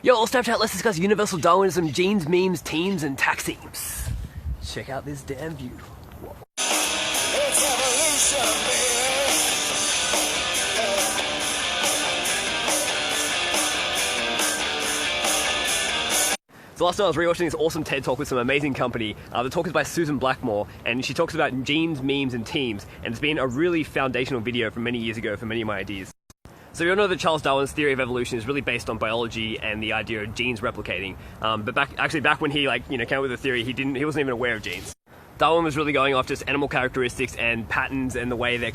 Yo, on Snapchat, let's discuss Universal Darwinism, genes, memes, temes, and taxemes. Check out this damn view. Whoa. It's evolution, baby. So last night I was rewatching this awesome TED Talk with some amazing company. The talk is by Susan Blackmore, and she talks about genes, memes, and temes, and it's been a really foundational video from many years ago for many of my ideas. So you all know that Charles Darwin's theory of evolution is really based on biology and the idea of genes replicating. But back when he came up with the theory, he wasn't even aware of genes. Darwin was really going off just animal characteristics and patterns and the way their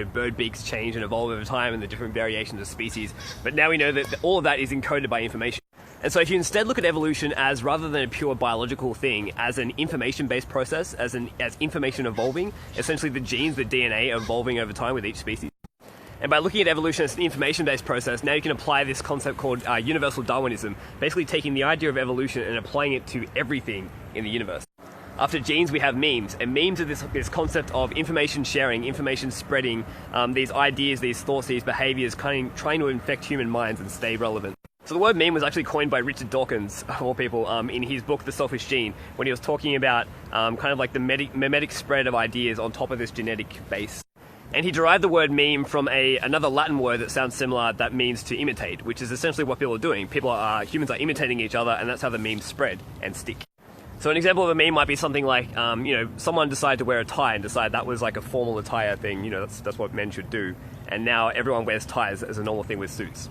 bird beaks change and evolve over time and the different variations of species. But now we know that all of that is encoded by information. And so if you instead look at evolution as, rather than a pure biological thing, as an information-based process, as information evolving, essentially the genes, the DNA evolving over time with each species. And by looking at evolution as an information-based process, now you can apply this concept called Universal Darwinism, basically taking the idea of evolution and applying it to everything in the universe. After genes, we have memes, and memes are this concept of information sharing, information spreading, these ideas, these thoughts, these behaviors, trying to infect human minds and stay relevant. So the word meme was actually coined by Richard Dawkins, of all people, in his book The Selfish Gene, when he was talking about the mimetic spread of ideas on top of this genetic base. And he derived the word meme from another Latin word that sounds similar, that means to imitate, which is essentially what people are doing. Humans are imitating each other, and that's how the memes spread and stick. So an example of a meme might be something like, someone decided to wear a tie and decide that was like a formal attire thing, that's what men should do. And now everyone wears ties as a normal thing with suits.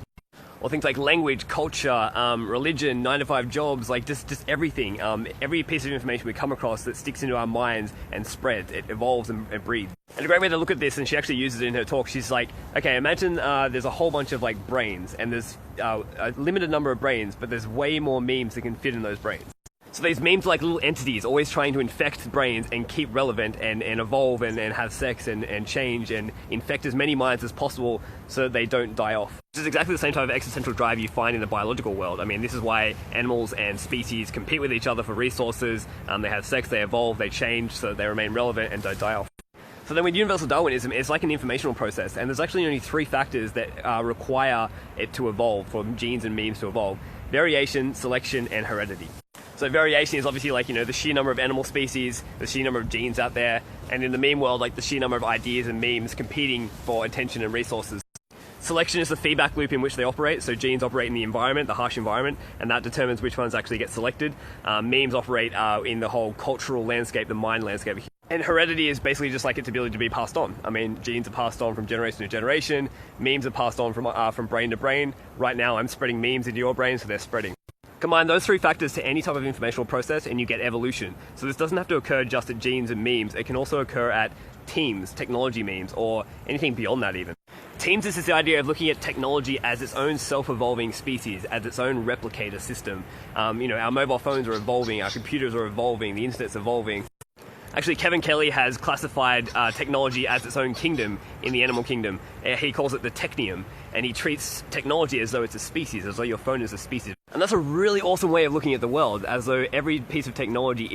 Or things like language, culture, religion, 9-to-5 jobs, just everything. Every piece of information we come across that sticks into our minds and spreads, it evolves and breeds. And a great way to look at this, and she actually uses it in her talk, she's like, okay, imagine there's a whole bunch of brains, and there's a limited number of brains, but there's way more memes that can fit in those brains. So these memes are like little entities, always trying to infect brains and keep relevant and evolve and have sex and change and infect as many minds as possible so that they don't die off. This is exactly the same type of existential drive you find in the biological world. I mean, this is why animals and species compete with each other for resources. They have sex, they evolve, they change so that they remain relevant and don't die off. So then with Universal Darwinism, it's like an informational process, and there's actually only 3 factors that require it to evolve, for genes and memes to evolve: variation, selection, and heredity. So variation is obviously the sheer number of animal species, the sheer number of genes out there, and in the meme world, the sheer number of ideas and memes competing for attention and resources. Selection is the feedback loop in which they operate, so genes operate in the environment, the harsh environment, and that determines which ones actually get selected. Memes operate in the whole cultural landscape, the mind landscape. And heredity is basically just its ability to be passed on. I mean, genes are passed on from generation to generation, memes are passed on from brain to brain. Right now I'm spreading memes into your brain, so they're spreading. Combine those 3 factors to any type of informational process and you get evolution. So this doesn't have to occur just at genes and memes, it can also occur at temes, technology memes, or anything beyond that even. Temes is this idea of looking at technology as its own self-evolving species, as its own replicator system. Our mobile phones are evolving, our computers are evolving, the internet's evolving. Actually, Kevin Kelly has classified technology as its own kingdom in the animal kingdom. He calls it the technium, and he treats technology as though it's a species, as though your phone is a species. And that's a really awesome way of looking at the world, as though every piece of technology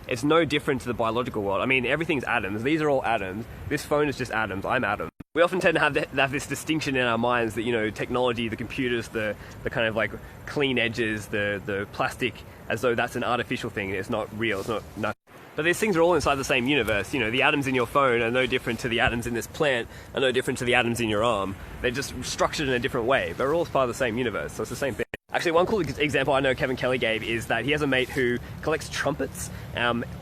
it's no different to the biological world. I mean, everything's atoms. These are all atoms. This phone is just atoms. I'm atom. We often tend to have this distinction in our minds that, technology, the computers, the kind of clean edges, the plastic, as though that's an artificial thing. It's not real. It's not. But these things are all inside the same universe. The atoms in your phone are no different to the atoms in this plant, are no different to the atoms in your arm. They're just structured in a different way, but we're all part of the same universe, so it's the same thing. Actually, one cool example I know Kevin Kelly gave is that he has a mate who collects trumpets,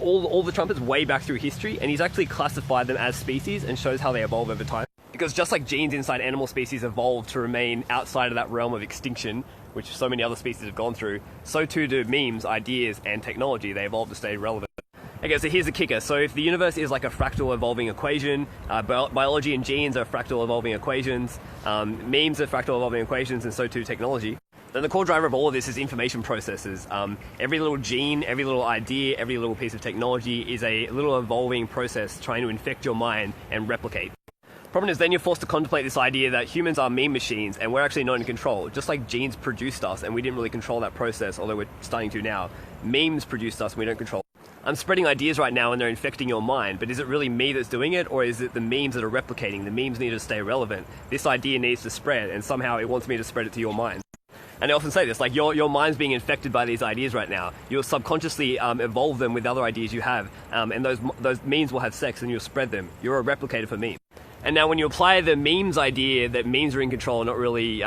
all the trumpets way back through history, and he's actually classified them as species and shows how they evolve over time. Because just like genes inside animal species evolve to remain outside of that realm of extinction, which so many other species have gone through, so too do memes, ideas, and technology. They evolve to stay relevant. Okay, so here's the kicker. So if the universe is like a fractal evolving equation, biology and genes are fractal evolving equations, memes are fractal evolving equations, and so too technology, then the core driver of all of this is information processes. Every little gene, every little idea, every little piece of technology is a little evolving process trying to infect your mind and replicate. Problem is then you're forced to contemplate this idea that humans are meme machines and we're actually not in control. Just like genes produced us and we didn't really control that process, although we're starting to now, memes produced us and we don't control. I'm spreading ideas right now and they're infecting your mind, but is it really me that's doing it, or is it the memes that are replicating? The memes need to stay relevant. This idea needs to spread, and somehow it wants me to spread it to your mind. And I often say this, like your mind's being infected by these ideas right now. You'll subconsciously evolve them with other ideas you have, and those memes will have sex, and you'll spread them. You're a replicator for memes. And now when you apply the memes idea that memes are in control, not really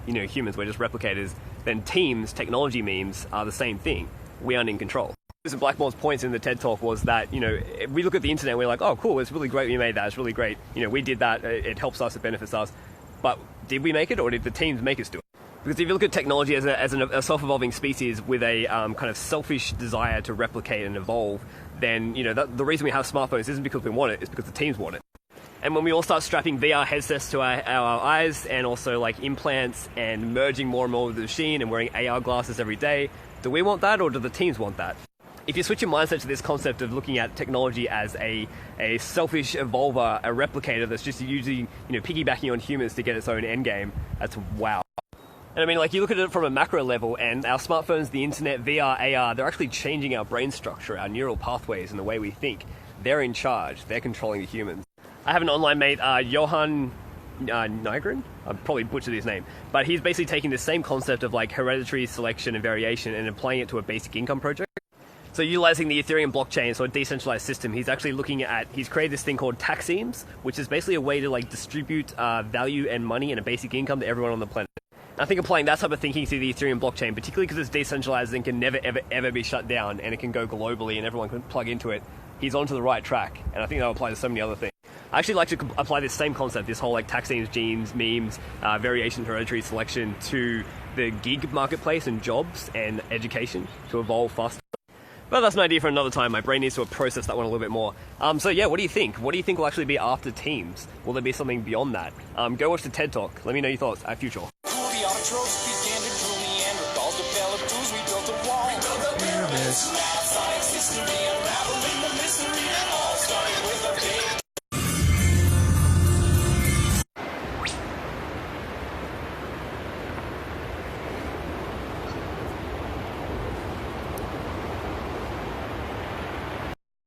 humans, we're just replicators, then temes, technology memes, are the same thing. We aren't in control. Susan Blackmore's points in the TED Talk was that, we look at the internet and we're like, oh cool, it's really great we made that, it's really great. We did that, it helps us, it benefits us. But did we make it, or did the teams make us do it? Because if you look at technology as a self-evolving species with a kind of selfish desire to replicate and evolve, then the reason we have smartphones isn't because we want it, it's because the teams want it. And when we all start strapping VR headsets to our eyes, and also like implants, and merging more and more with the machine, and wearing AR glasses every day, do we want that, or do the teams want that? If you switch your mindset to this concept of looking at technology as a selfish evolver, a replicator that's just usually piggybacking on humans to get its own endgame, that's wow. And I mean, like, you look at it from a macro level, and our smartphones, the internet, VR, AR, they're actually changing our brain structure, our neural pathways, and the way we think. They're in charge. They're controlling the humans. I have an online mate, Johan Nygren? I probably butchered his name. But he's basically taking the same concept of like hereditary selection and variation and applying it to a basic income project. So utilizing the Ethereum blockchain, so a decentralized system, he's created this thing called Taxemes, which is basically a way to like distribute value and money and a basic income to everyone on the planet. I think applying that type of thinking to the Ethereum blockchain, particularly because it's decentralized and can never, ever, ever be shut down, and it can go globally and everyone can plug into it, he's onto the right track. And I think that'll apply to so many other things. I actually like to apply this same concept, this whole like Taxemes, genes, memes, variation, hereditary selection, to the gig marketplace and jobs and education to evolve faster. But that's an idea for another time. My brain needs to process that one a little bit more. So yeah, what do you think? What do you think will actually be after teams? Will there be something beyond that? Go watch the TED Talk. Let me know your thoughts at Future. The autotrophs began to drool, Neanderthals developed tools, we built a wall. We built the pyramids.